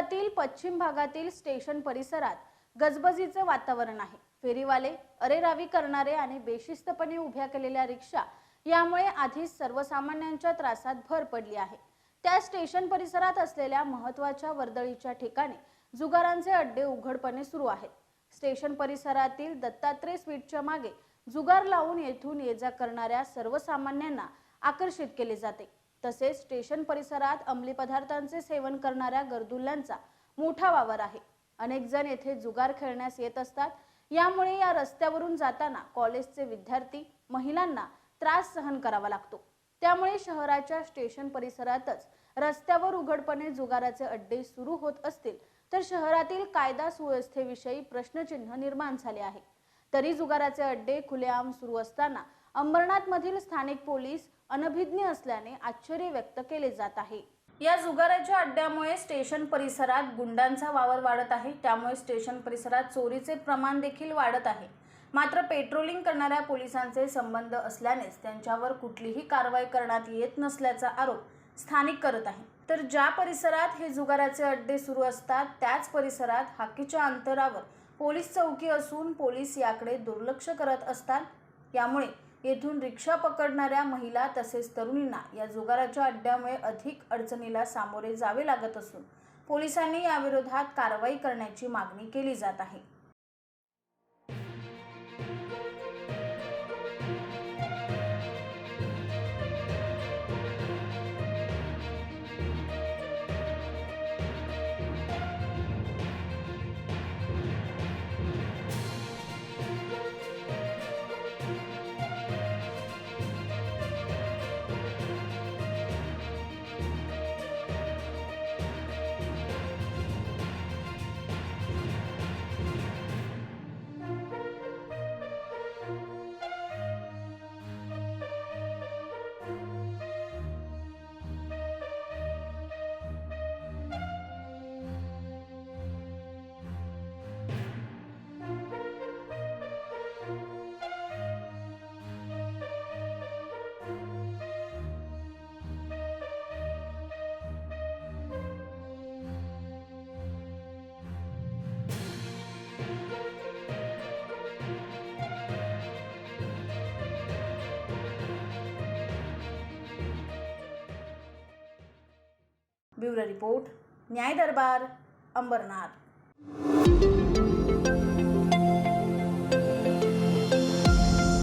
शहरातील पश्चिम भागातील स्टेशन परिसरात गजबजीचे वातावरण आहे। फेरीवाले, अरेरावी करणारे आणि बेशिस्तपणे उभ्या केलेल्या रिक्षा यामुळे आधीच सर्वसामान्यांच्या त्रासात भर पडली आहे। त्या स्टेशन परिसरात असलेल्या महत्त्वाच्या वर्दळीच्या ठिकाणी जुगारांचे अड्डे उघडपणे सुरू आहेत। स्टेशन परिसरातील दत्तात्रय स्वीटच्या मागे जुगार लावून येथून ये-जा करणाऱ्या सर्वसामान्यांना आकर्षित केले जाते। तसेच स्टेशन परिसरात अंमली पदार्थांचे सेवन करणाऱ्या गरजुल्यांचा मोठा वावर आहे। अनेक जण येथे जुगार खेळण्यास येत असतात। यामुळे या रस्त्यावरून जाताना कॉलेजचे विद्यार्थी, महिलांना त्रास सहन करावा लागतो। त्यामुळे शहराच्या स्टेशन परिसरातच रस्त्यावर उघडपणे जुगाराचे अड्डे सुरू होत असतील तर शहरातील कायदा सुव्यवस्थेविषयी प्रश्नचिन्ह निर्माण झाले आहे। तरी जुगाराचे अड्डे खुलेआम सुरू असताना अंबरनाथमधील स्थानिक पोलीस अनभिज्ञ असल्याने आश्चर्य व्यक्त केले जात आहे। या जुगाराच्या अड्ड्यामुळे स्टेशन परिसरात गुंडांचा वावर वाढत आहे। त्यामुळे स्टेशन परिसरात चोरीचे प्रमाण देखील वाढत आहे। मात्र पेट्रोलिंग करणाऱ्या पोलिसांचे संबंध असल्यानेच त्यांच्यावर कुठलीही कारवाई करण्यात येत नसल्याचा आरोप स्थानिक करत आहे। तर ज्या परिसरात हे जुगाराचे अड्डे सुरू असतात त्याच परिसरात हाकेच्या अंतरावर पोलीस चौकी असून पोलीस याकडे दुर्लक्ष करत असतात। यामुळे येथून रिक्षा पकडणाऱ्या महिला तसेच तरुणींना या जुगाराच्या अड्ड्यामुळे अधिक अडचणीला सामोरे जावे लागत असून पोलिसांनी याविरोधात कारवाई करण्याची मागणी केली जात आहे। ब्युरो रिपोर्ट, न्याय दरबार, अंबरनाथ।